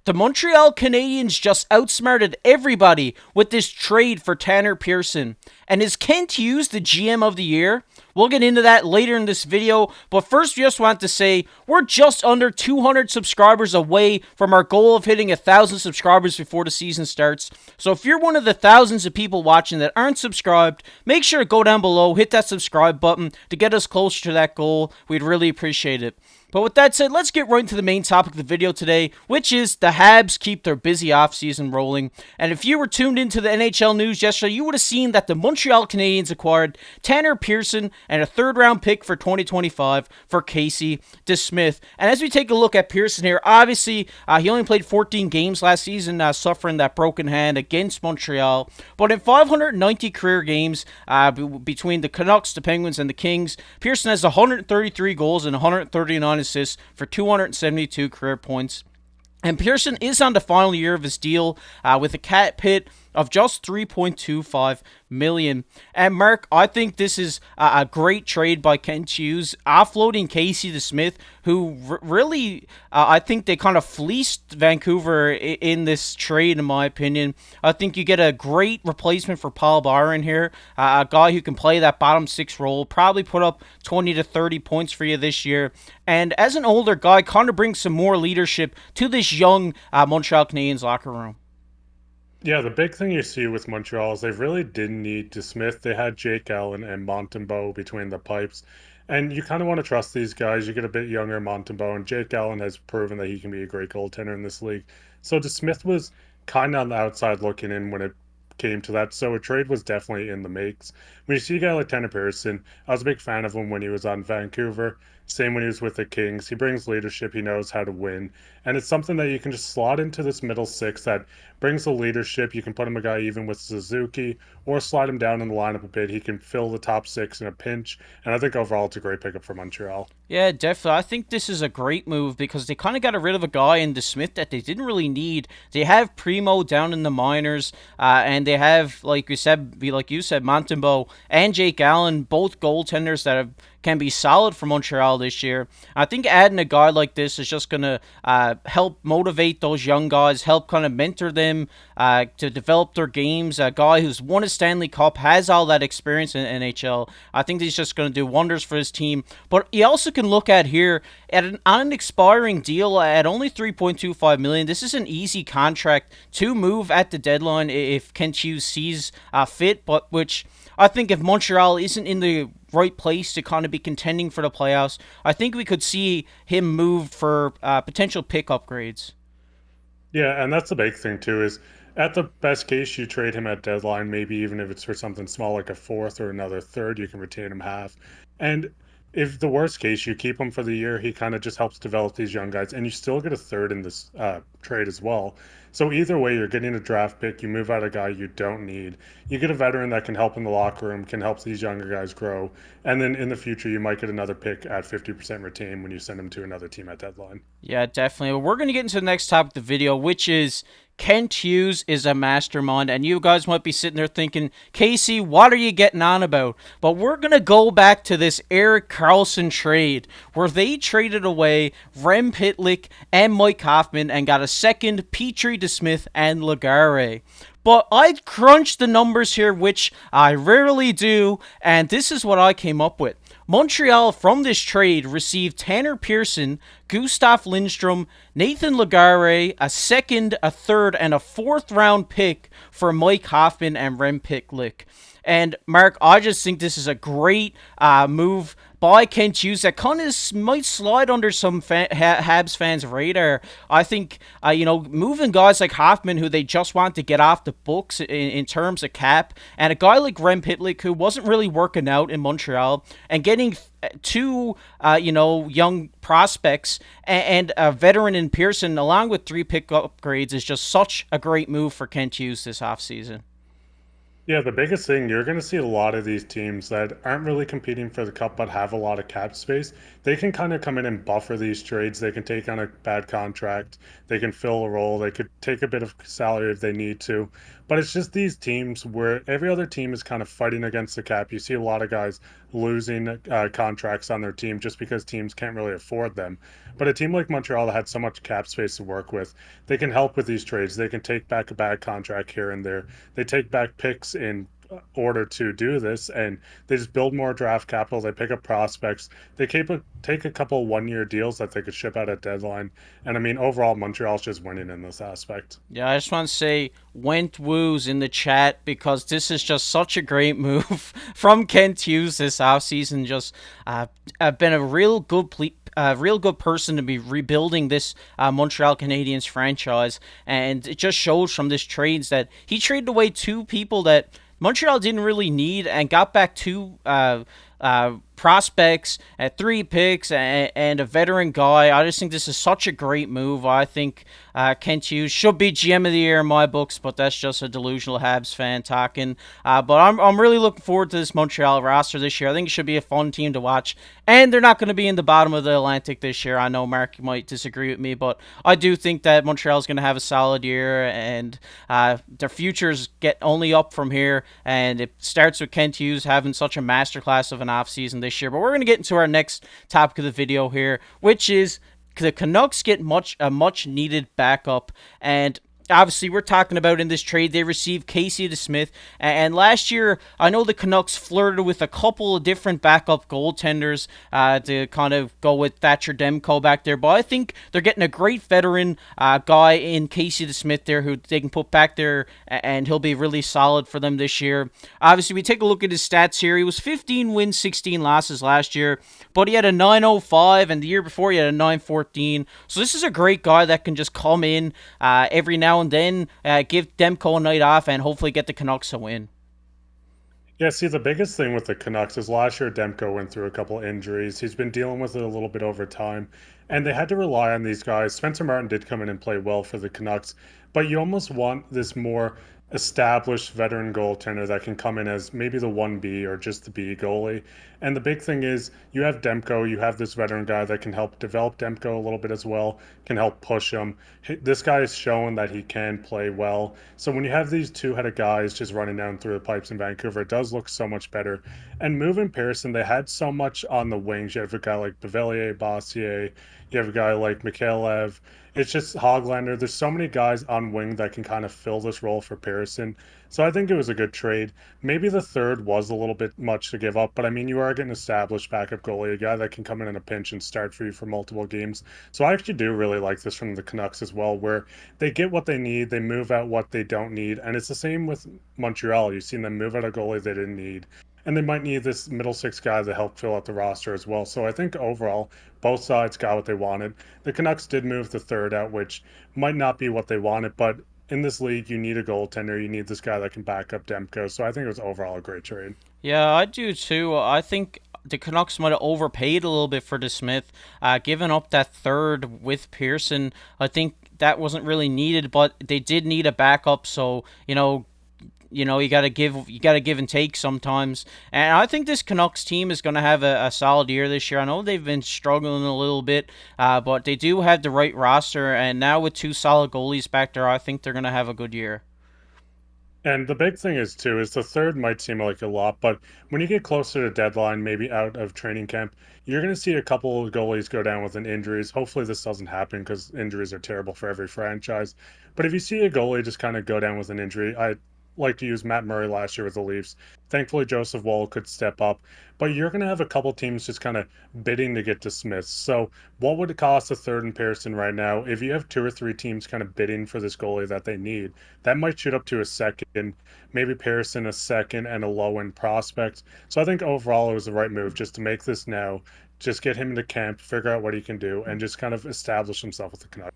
The Montreal Canadiens just outsmarted everybody with this trade for Tanner Pearson. And is Kent Hughes the GM of the year? We'll get into that later in this video, but first we just want to say we're just under 200 subscribers away from our goal of hitting 1,000 subscribers before the season starts. So if you're one of the thousands of people watching that aren't subscribed, make sure to go down below, hit that subscribe button to get us closer to that goal. We'd really appreciate it. But with that said, let's get right into the main topic of the video today, which is the Habs keep their busy offseason rolling. And if you were tuned into the NHL news yesterday, you would have seen that the Montreal Canadiens acquired Tanner Pearson and a third-round pick for 2025 for Casey DeSmith. And as we take a look at Pearson here, obviously, he only played 14 games last season, suffering that broken hand against Montreal. But in 590 career games between the Canucks, the Penguins, and the Kings, Pearson has 133 goals and 139 assists for 272 career points. And Pearson is on the final year of his deal with a cap hit of just $3.25 million. And Mark, I think this is a great trade by Kent Hughes, offloading Casey DeSmith, who really, I think they kind of fleeced Vancouver in this trade, in my opinion. I think you get a great replacement for Paul Byron here, a guy who can play that bottom six role, probably put up 20 to 30 points for you this year. And as an older guy, kind of brings some more leadership to this young Montreal Canadiens locker room. Yeah, the big thing you see with Montreal is they really didn't need DeSmith. They had Jake Allen and Montembeault between the pipes. And you kind of want to trust these guys. You get a bit younger Montembeault, and Jake Allen has proven that he can be a great goaltender in this league. So DeSmith was kind of on the outside looking in when it came to that. So a trade was definitely in the makes. When you see a guy like Tanner Pearson, I was a big fan of him when he was on Vancouver. Same when he was with the Kings. He brings leadership. He knows how to win. And it's something that you can just slot into this middle six that brings the leadership. You can put him a guy even with Suzuki or slide him down in the lineup a bit. He can fill the top six in a pinch. And I think overall it's a great pickup for Montreal. Yeah, definitely. I think this is a great move because they kind of got rid of a guy in DeSmith that they didn't really need. They have Primo down in the minors, and they have, like you said, Montembeault and Jake Allen, both goaltenders that can be solid for Montreal this year. I think adding a guy like this is just going to help motivate those young guys, help kind of mentor them to develop their games. A guy who's won a Stanley Cup, has all that experience in NHL. I think he's just going to do wonders for his team. But you also can look at here at on an expiring deal at only $3.25 million. This is an easy contract to move at the deadline if Kent Hughes sees fit, but which I think if Montreal isn't in the right place to kind of be contending for the playoffs, I think we could see him moved for potential pick upgrades. Yeah, and that's the big thing too is at the best case you trade him at deadline, maybe even if it's for something small like a fourth or another third, you can retain him half. And if the worst case you keep him for the year, he kind of just helps develop these young guys, and you still get a third in this trade as well. So either way, you're getting a draft pick. You move out a guy you don't need. You get a veteran that can help in the locker room, can help these younger guys grow, and then in the future you might get another pick at 50% retain when you send him to another team at deadline. Yeah, definitely. Well, we're going to get into the next topic of the video, which is Kent Hughes is a mastermind, and you guys might be sitting there thinking, Casey, what are you getting on about? But we're going to go back to this Erik Karlsson trade, where they traded away Rem Pitlick and Mike Hoffman and got a second Petrie DeSmith and Legare. But I crunched the numbers here, which I rarely do, and this is what I came up with. Montreal, from this trade, received Tanner Pearson, Gustav Lindstrom, Nathan Legare, a second, a third, and a fourth round pick for Mike Hoffman and Rem Pitlick. And Mark, I just think this is a great move by Kent Hughes that kind of might slide under some Habs fans' radar. I think, moving guys like Hoffman, who they just want to get off the books in terms of cap, and a guy like Rem Pitlick, who wasn't really working out in Montreal, and getting two, young prospects and a veteran in Pearson, along with three pick upgrades, is just such a great move for Kent Hughes this offseason. Yeah, the biggest thing, you're going to see a lot of these teams that aren't really competing for the cup but have a lot of cap space. They can kind of come in and buffer these trades. They can take on a bad contract. They can fill a role. They could take a bit of salary if they need to. But it's just these teams where every other team is kind of fighting against the cap. You see a lot of guys losing contracts on their team just because teams can't really afford them. But a team like Montreal that had so much cap space to work with, they can help with these trades. They can take back a bad contract here and there. They take back picks in order to do this, and they just build more draft capital. They pick up prospects. They take a couple 1 year deals that they could ship out at deadline. And I mean, overall, Montreal's just winning in this aspect. Yeah, I just want to say went woos in the chat because this is just such a great move from Kent Hughes this offseason. Just been a real good person to be rebuilding this Montreal Canadiens franchise, and it just shows from this trades that he traded away two people that Montreal didn't really need and got back two prospects at 3 picks and a veteran guy. I just think this is such a great move. I think Kent Hughes should be GM of the year in my books, but that's just a delusional Habs fan talking. But I'm really looking forward to this Montreal roster this year. I think it should be a fun team to watch, and they're not going to be in the bottom of the Atlantic this year. I know Mark, you might disagree with me, but I do think that Montreal is going to have a solid year, and their futures get only up from here. And it starts with Kent Hughes having such a masterclass of an offseason this year. But we're going to get into our next topic of the video here, which is the Canucks get a much needed backup. And obviously, we're talking about in this trade, they received Casey DeSmith. And last year, I know the Canucks flirted with a couple of different backup goaltenders to kind of go with Thatcher Demko back there. But I think they're getting a great veteran guy in Casey DeSmith there who they can put back there, and he'll be really solid for them this year. Obviously, we take a look at his stats here. He was 15 wins, 16 losses last year, but he had a 905, and the year before he had a 914. So this is a great guy that can just come in every now and then, give Demko a night off, and hopefully get the Canucks a win. Yeah, see, the biggest thing with the Canucks is last year Demko went through a couple injuries. He's been dealing with it a little bit over time, and they had to rely on these guys. Spencer Martin did come in and play well for the Canucks, but you almost want this more established veteran goaltender that can come in as maybe the 1B or just the B goalie. And the big thing is you have Demko, you have this veteran guy that can help develop Demko a little bit as well, can help push him. This guy is showing that he can play well. So when you have these two-headed guys just running down through the pipes in Vancouver, it does look so much better. And moving Pearson, they had so much on the wings. You have a guy like Bevelier, Bossier, you have a guy like Mikhailov. It's just Hoglander. There's so many guys on wing that can kind of fill this role for Pearson. So I think it was a good trade. Maybe the third was a little bit much to give up, but I mean, you are getting established backup goalie, a guy that can come in a pinch and start for you for multiple games. So I actually do really like this from the Canucks as well, where they get what they need, they move out what they don't need, and it's the same with Montreal. You've seen them move out a goalie they didn't need. And they might need this middle six guy to help fill out the roster as well. So I think overall, both sides got what they wanted. The Canucks did move the third out, which might not be what they wanted, but in this league, you need a goaltender. You need this guy that can back up Demko. So I think it was overall a great trade. Yeah, I do too. I think the Canucks might have overpaid a little bit for DeSmith, giving up that third with Pearson. I think that wasn't really needed, but they did need a backup. So you gotta give and take sometimes. And I think this Canucks team is gonna have a solid year this year. I know they've been struggling a little bit, but they do have the right roster, and now with two solid goalies back there, I think they're gonna have a good year. And the big thing is too is the third might seem like a lot, but when you get closer to deadline, maybe out of training camp, you're going to see a couple of goalies go down with an injuries. Hopefully this doesn't happen because injuries are terrible for every franchise. But if you see a goalie just kind of go down with an injury, I like to use Matt Murray last year with the Leafs. Thankfully, Joseph Woll could step up, but you're going to have a couple teams just kind of bidding to get dismissed. So, what would it cost a third in Pearson right now? If you have two or three teams kind of bidding for this goalie that they need, that might shoot up to a second, maybe Pearson a second and a low end prospect. So, I think overall it was the right move just to make this now, just get him into camp, figure out what he can do, and just kind of establish himself with the Canucks.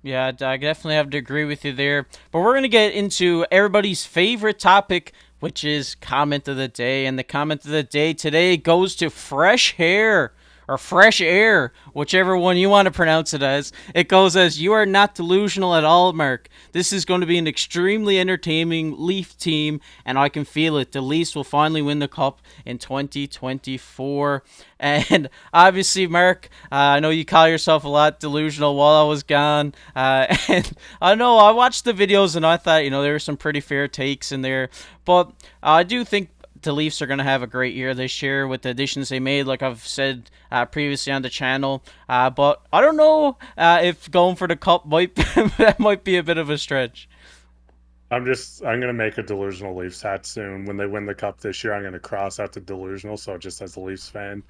Yeah, I definitely have to agree with you there. But we're going to get into everybody's favorite topic, which is comment of the day. And the comment of the day today goes to fresh hair. Or fresh air, whichever one you want to pronounce it as. It goes as, "You are not delusional at all, Mark. This is going to be an extremely entertaining Leaf team, and I can feel it. The Leafs will finally win the Cup in 2024. And obviously, Mark, I know you call yourself a lot delusional while I was gone. And I know I watched the videos and I thought, there were some pretty fair takes in there. But I do think the Leafs are going to have a great year this year with the additions they made, like I've said previously on the channel. But I don't know if going for the cup might that might be a bit of a stretch. I'm gonna make a delusional Leafs hat soon. When they win the cup this year, I'm gonna cross out the delusional, so just as a Leafs fan.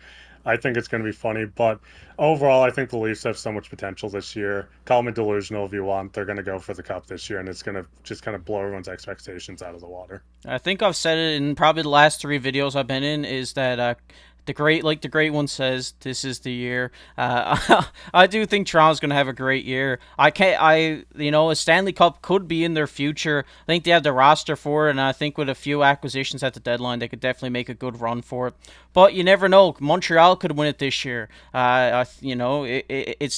I think it's gonna be funny, but overall, I think the Leafs have so much potential this year. Call me delusional if you want. They're gonna go for the cup this year, and it's gonna just kind of blow everyone's expectations out of the water. I think I've said it in probably the last 3 videos I've been in, is that like the great one says, this is the year. I do think Toronto's going to have a great year. A Stanley Cup could be in their future. I think they have the roster for it, and I think with a few acquisitions at the deadline, they could definitely make a good run for it. But you never know. Montreal could win it this year. It's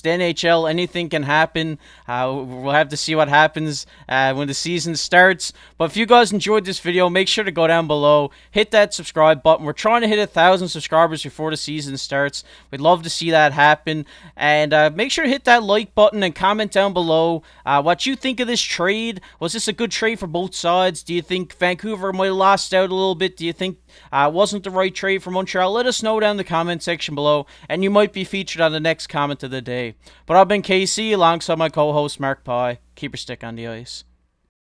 the NHL. Anything can happen. We'll have to see what happens when the season starts. But if you guys enjoyed this video, make sure to go down below, hit that subscribe button. We're trying to hit 1,000 subscribers before the season starts. We'd love to see that happen. And make sure to hit that like button and comment down below what you think of this trade. Was this a good trade for both sides? Do you think Vancouver might have lost out a little bit? Do you think it wasn't the right trade for Montreal? Let us know down in the comment section below, and you might be featured on the next comment of the day. But I've been KC alongside my co-host Mark Pye. Keep your stick on the ice.